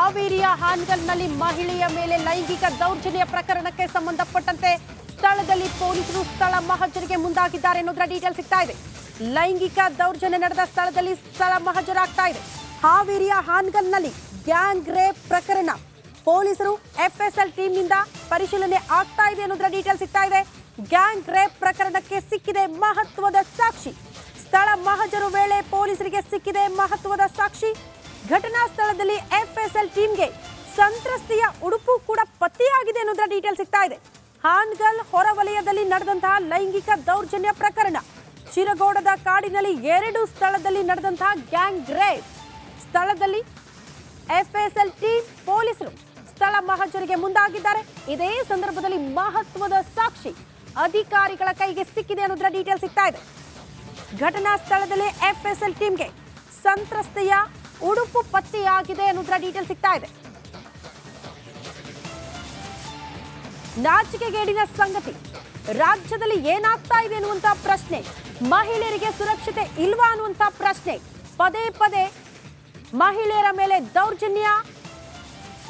ಹಾವೇರಿಯ ಹಾನಗಲ್ನಲ್ಲಿ ಮಹಿಳೆಯ ಮೇಲೆ ಲೈಂಗಿಕ ದೌರ್ಜನ್ಯ ಪ್ರಕರಣಕ್ಕೆ ಸಂಬಂಧಪಟ್ಟಂತೆ ಸ್ಥಳದಲ್ಲಿ ಪೊಲೀಸರು ಸ್ಥಳ ಮಹಜರಿಗೆ ಮುಂದಾಗಿದ್ದಾರೆ ಅನ್ನೋದರ ಡೀಟೇಲ್ ಸಿಗ್ತಾ ಇದೆ. ಲೈಂಗಿಕ ದೌರ್ಜನ್ಯ ನಡೆದ ಸ್ಥಳದಲ್ಲಿ ಸ್ಥಳ ಮಹಜರಾಗ್ತಾ ಇದೆ. ಹಾವೇರಿಯ ಹಾನಗಲ್ನಲ್ಲಿ ಗ್ಯಾಂಗ್ ರೇಪ್ ಪ್ರಕರಣ ಪೊಲೀಸರು ಎಫ್ಎಸ್ಎಲ್ ಟೀಮ್ನಿಂದ ಪರಿಶೀಲನೆ ಆಗ್ತಾ ಇದೆ ಅನ್ನೋದರ ಡೀಟೇಲ್ ಸಿಗ್ತಾ ಇದೆ. ಗ್ಯಾಂಗ್ ರೇಪ್ ಪ್ರಕರಣಕ್ಕೆ ಸಿಕ್ಕಿದೆ ಮಹತ್ವದ ಸಾಕ್ಷಿ. ಸ್ಥಳ ಮಹಜರು ವೇಳೆ ಪೊಲೀಸರಿಗೆ ಸಿಕ್ಕಿದೆ ಮಹತ್ವದ ಸಾಕ್ಷಿ. ಘಟನಾ ಸ್ಥಳದಲ್ಲಿ ಎಫ್ಎಸ್ಎಲ್ ಟೀಮ್ಗೆ ಸಂತ್ರಸ್ತೆಯ ಉಡುಪು ಕೂಡ ಪತ್ತೆಯಾಗಿದೆ ಅನ್ನೋದರ ಡೀಟೇಲ್ ಸಿಗ್ತಾ ಇದೆ. ಹಾನಗಲ್ ಹೊರವಲಯದಲ್ಲಿ ನಡೆದಂತಹ ಲೈಂಗಿಕ ದೌರ್ಜನ್ಯ ಪ್ರಕರಣ, ಶಿರಗೋಡದ ಕಾಡಿನಲ್ಲಿ 2 ಸ್ಥಳದಲ್ಲಿ ನಡೆದಂತಹ ಗ್ಯಾಂಗ್ ರೇಪ್. ಸ್ಥಳದಲ್ಲಿ ಎಫ್ಎಸ್ಎಲ್ ಟೀಮ್ ಪೊಲೀಸರು ಸ್ಥಳ ಮಹಜರಿಗೆ ಮುಂದಾಗಿದ್ದಾರೆ. ಇದೇ ಸಂದರ್ಭದಲ್ಲಿ ಮಹತ್ವದ ಸಾಕ್ಷಿ ಅಧಿಕಾರಿಗಳ ಕೈಗೆ ಸಿಕ್ಕಿದೆ ಅನ್ನೋದರ ಡೀಟೇಲ್ ಸಿಗ್ತಾ ಇದೆ. ಘಟನಾ ಸ್ಥಳದಲ್ಲಿ ಎಫ್ಎಸ್ಎಲ್ ಟೀಮ್ಗೆ ಸಂತ್ರಸ್ತೆಯ ಉಡುಪು ಪತ್ತೆಯಾಗಿದೆ ಅನ್ನೋದರ ಡೀಟೇಲ್ ಸಿಗ್ತಾ ಇದೆ. ನಾಚಿಕೆಗೇಡಿನ ಸಂಗತಿ, ರಾಜ್ಯದಲ್ಲಿ ಏನಾಗ್ತಾ ಇದೆ ಅನ್ನುವಂತ ಪ್ರಶ್ನೆ, ಮಹಿಳೆಯರಿಗೆ ಸುರಕ್ಷತೆ ಇಲ್ವಾ ಅನ್ನುವಂತ ಪ್ರಶ್ನೆ, ಪದೇ ಪದೇ ಮಹಿಳೆಯರ ಮೇಲೆ ದೌರ್ಜನ್ಯ,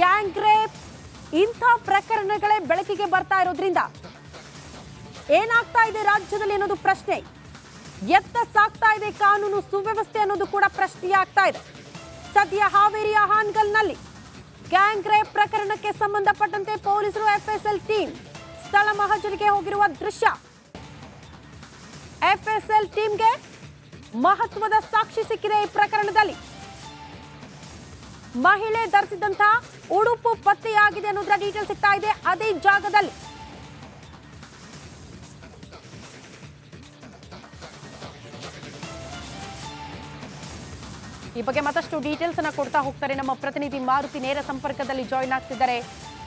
ಗ್ಯಾಂಗ್ ರೇಪ್ ಇಂಥ ಪ್ರಕರಣಗಳೇ ಬೆಳಕಿಗೆ ಬರ್ತಾ ಇರೋದ್ರಿಂದ ಏನಾಗ್ತಾ ಇದೆ ರಾಜ್ಯದಲ್ಲಿ ಅನ್ನೋದು ಪ್ರಶ್ನೆ, ಎತ್ತ ಸಾಗ್ತಾ ಇದೆ ಕಾನೂನು ಸುವ್ಯವಸ್ಥೆ ಅನ್ನೋದು ಕೂಡ ಪ್ರಶ್ನೆಯಾಗ್ತಾ ಇದೆ. ಸದ್ಯ ಹಾವೇರಿಯ ಹಾನಗಲ್ನಲ್ಲಿ ಗ್ಯಾಂಗ್ ರೇಪ್ ಪ್ರಕರಣಕ್ಕೆ ಸಂಬಂಧಪಟ್ಟಂತೆ ಪೊಲೀಸರು ಎಫ್ಎಸ್ಎಲ್ ಟೀಮ್ ಸ್ಥಳ ಮಹಜರಿಗೆ ಹೋಗಿರುವ ದೃಶ್ಯ. ಎಫ್ಎಸ್ಎಲ್ ಟೀಮ್ಗೆ ಮಹತ್ವದ ಸಾಕ್ಷಿ ಸಿಕ್ಕಿದೆ. ಈ ಪ್ರಕರಣದಲ್ಲಿ ಮಹಿಳೆ ಧರಿಸಿದಂತಹ ಉಡುಪು ಪತ್ತೆಯಾಗಿದೆ ಅನ್ನೋದರ ಡೀಟೇಲ್ ಸಿಗ್ತಾ ಇದೆ. ಅದೇ ಜಾಗದಲ್ಲಿ ಈ ಬಗ್ಗೆ ಮತ್ತಷ್ಟು ಡೀಟೇಲ್ಸ್ ಅನ್ನ ಕೊಡ್ತಾ ಹೋಗ್ತಾರೆ ನಮ್ಮ ಪ್ರತಿನಿಧಿ ಮಾರುತಿ. ನೇರ ಸಂಪರ್ಕದಲ್ಲಿ ಜಾಯಿನ್ ಆಗ್ತಿದ್ದಾರೆ.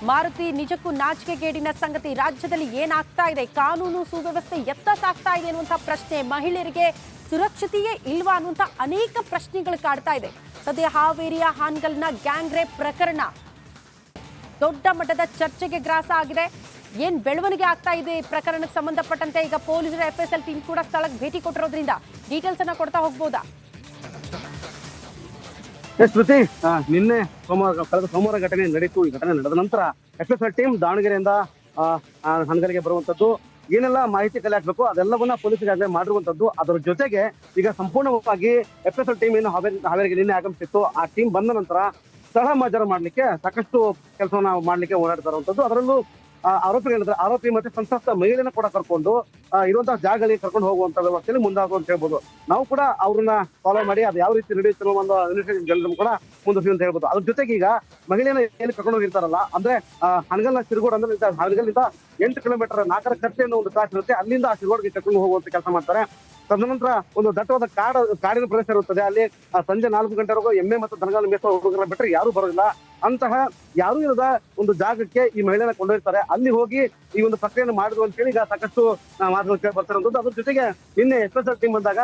ಮಾರುತಿ, ನಿಜಕ್ಕೂ ನಾಚಿಕೆಗೇಡಿನ ಸಂಗತಿ, ರಾಜ್ಯದಲ್ಲಿ ಏನಾಗ್ತಾ ಇದೆ, ಕಾನೂನು ಸುವ್ಯವಸ್ಥೆ ಎತ್ತ ಸಾಗ್ತಾ ಇದೆ ಅನ್ನುವಂಥ ಪ್ರಶ್ನೆ, ಮಹಿಳೆಯರಿಗೆ ಸುರಕ್ಷತೆಯೇ ಇಲ್ವಾ ಅನ್ನುವಂಥ ಅನೇಕ ಪ್ರಶ್ನೆಗಳು ಕಾಡ್ತಾ ಇದೆ. ಸದ್ಯ ಹಾವೇರಿಯ ಹಾನಗಲ್ನ ಗ್ಯಾಂಗ್ ರೇಪ್ ಪ್ರಕರಣ ದೊಡ್ಡ ಮಟ್ಟದ ಚರ್ಚೆಗೆ ಗ್ರಾಸ ಆಗಿದೆ. ಏನ್ ಬೆಳವಣಿಗೆ ಆಗ್ತಾ ಇದೆ ಪ್ರಕರಣಕ್ಕೆ ಸಂಬಂಧಪಟ್ಟಂತೆ? ಈಗ ಪೊಲೀಸರು ಎಫ್ಎಸ್ಎಲ್ ಟೀಮ್ ಕೂಡ ಸ್ಥಳಕ್ಕೆ ಭೇಟಿ ಕೊಟ್ಟಿರೋದ್ರಿಂದ ಡೀಟೇಲ್ಸ್ ಅನ್ನ ಕೊಡ್ತಾ ಹೋಗ್ಬೋದಾ? ಸ್ಮೃತಿ, ನಿನ್ನೆ ಕಳೆದ ಸೋಮವಾರ ಘಟನೆ ನಡೀತು. ಈ ಘಟನೆ ನಡೆದ ನಂತರ ಎಫ್ಎಸ್ಎಲ್ ಟೀಮ್ ದಾವಣಗೆರೆಯಿಂದ ಹಾನಗಲ್ಗೆ ಬರುವಂತದ್ದು, ಏನೆಲ್ಲ ಮಾಹಿತಿ ಕಲೆ ಹಾಕ್ಬೇಕು ಅದೆಲ್ಲವನ್ನ ಪೊಲೀಸರಿಗೆ ಮಾಡಿರುವಂತದ್ದು. ಅದರ ಜೊತೆಗೆ ಈಗ ಸಂಪೂರ್ಣವಾಗಿ ಎಫ್ಎಸ್ಎಲ್ ಟೀಮ್ ಏನು ಹಾವೇರಿಗೆ ನಿನ್ನೆ ಆಗಮಿಸಿತ್ತು, ಆ ಟೀಮ್ ಬಂದ ನಂತರ ಸ್ಥಳ ಮಹಜರು ಮಾಡ್ಲಿಕ್ಕೆ ಸಾಕಷ್ಟು ಕೆಲಸವನ್ನ ಮಾಡ್ಲಿಕ್ಕೆ ಓಡಾಡ್ತಾ ಇರುವಂತದ್ದು. ಅದರಲ್ಲೂ ಆರೋಪಿ ಮತ್ತೆ ಸಂತ್ರಸ್ತ ಮಹಿಳೆಯನ್ನ ಕೂಡ ಕರ್ಕೊಂಡು ಇರುವಂತಹ ಜಾಗಗಳಿಗೆ ಕರ್ಕೊಂಡು ಹೋಗುವಂತ ವ್ಯವಸ್ಥೆಯಲ್ಲಿ ಮುಂದಾಗುವ ಅಂತ ಹೇಳ್ಬೋದು. ನಾವು ಕೂಡ ಅವ್ರನ್ನ ಫಾಲೋ ಮಾಡಿ ಅದು ಯಾವ ರೀತಿ ನಡೆಯುತ್ತಿರೋ ಒಂದು ಜನರನ್ನು ಕೂಡ ಮುಂದುವರಿಸಿ ಅಂತ ಹೇಳ್ಬೋದು. ಅದ್ರ ಜೊತೆಗೆ ಈಗ ಮಹಿಳೆಯನ್ನ ಏನು ಕರ್ಕೊಂಡು ಹೋಗಿರ್ತಾರಲ್ಲ, ಅಂದ್ರೆ ಹಾನಗಲ್ನ ಶಿರಗೋಡು ಅಂದ್ರೆ ಹಾನಗಲ್ನಿಂದ 8 ಕಿಲೋಮೀಟರ್ 4 ಕಟ್ಟೆ ಅನ್ನೋ ಒಂದು ಕ್ರಾಸ್ ಇರುತ್ತೆ, ಅಲ್ಲಿಂದ ಆ ಶಿರಗೋಡಿಗೆ ಕರ್ಕೊಂಡು ಹೋಗುವಂತ ಕೆಲಸ ಮಾಡ್ತಾರೆ. ತದನಂತರ ಒಂದು ದಟ್ಟವಾದ ಕಾಡಿನ ಪ್ರದೇಶ ಇರುತ್ತದೆ. ಅಲ್ಲಿ ಸಂಜೆ 4 ಗಂಟೆವರೆಗೂ ಎಮ್ಮೆ ಮತ್ತು ದನಗಳ ಮೇಯಿಸುವ ಹುಡುಗರ ಬಿಟ್ಟರೆ ಯಾರು ಬರೋದಿಲ್ಲ. ಅಂತಹ ಯಾರು ಇರದ ಒಂದು ಜಾಗಕ್ಕೆ ಈ ಮಹಿಳೆಯನ್ನ ಕೊಂಡೊಯ್ತಾರೆ. ಅಲ್ಲಿ ಹೋಗಿ ಈ ಒಂದು ಪ್ರಕ್ರಿಯೆಯನ್ನು ಮಾಡಿದ್ರು ಅಂತ ಹೇಳಿ ಈಗ ಸಾಕಷ್ಟು ಮಾತುಗಳು ಕೇಳಿ ಬರ್ತಿರುವಂತದ್ದು. ಅದ್ರ ಜೊತೆಗೆ ನಿನ್ನೆ ಎಫ್ಎಸ್ಎಲ್ ಟೀಮ್ ಬಂದಾಗ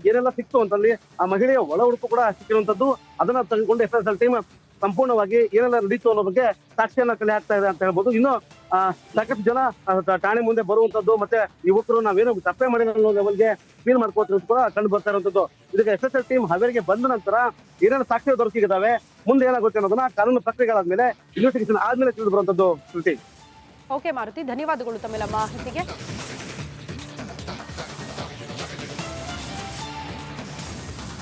ಏನೆಲ್ಲ ಸಿಕ್ತು ಅಂತಲ್ಲಿ ಆ ಮಹಿಳೆಯ ಒಳ ಉಡುಪು ಕೂಡ ಸಿಕ್ಕಿರುವಂತದ್ದು. ಅದನ್ನ ತೆಗೆದುಕೊಂಡು ಎಫ್ಎಸ್ಎಲ್ ಟೀಮ್ ಸಂಪೂರ್ಣವಾಗಿ ಏನೆಲ್ಲ ನಡೀತು ಅನ್ನೋ ಬಗ್ಗೆ ಸಾಕ್ಷಿಯನ್ನ ಕಲೆ ಹಾಕ್ತಾ ಇದೆ ಅಂತ ಹೇಳ್ಬೋದು. ಇನ್ನು ಸಾಕಷ್ಟು ಜನ ಠಾಣೆ ಮುಂದೆ ಬರುವಂತದ್ದು, ಮತ್ತೆ ಯುವಕರು ನಾವೇನು ತಪ್ಪೆ ಮಾಡಿದ ಅನ್ನೋ ಲೆವೆಲ್ಗೆ ಫೀಲ್ ಮಾಡ್ಕೋತಿರೋದು ಕೂಡ ಕಂಡು ಬರ್ತಾ ಇರುವಂತದ್ದು. ಇದಕ್ಕೆ ಎಫ್ಎಸ್ಎಲ್ ಟೀಮ್ ಹಾವೇರಿಗೆ ಬಂದ ನಂತರ ಏನೇನು ಸಾಕ್ಷ್ಯ ದೊರಕಿದಾವೆ, ಮುಂದೆ ಏನಾಗುತ್ತೆ ಅನ್ನೋದನ್ನ ಕಾನೂನು ಪ್ರಕ್ರಿಯೆಗಳಾದ್ಮೇಲೆ ಇನ್ವೆಸ್ಟಿಗೇಷನ್ ಆದ್ಮೇಲೆ ತಿಳಿದು ಬರುವಂತದ್ದು. ಓಕೆ ಮಾರುತಿ, ಧನ್ಯವಾದಗಳು ತಮ್ಮೆಲ್ಲ ಮಾಹಿತಿಗೆ.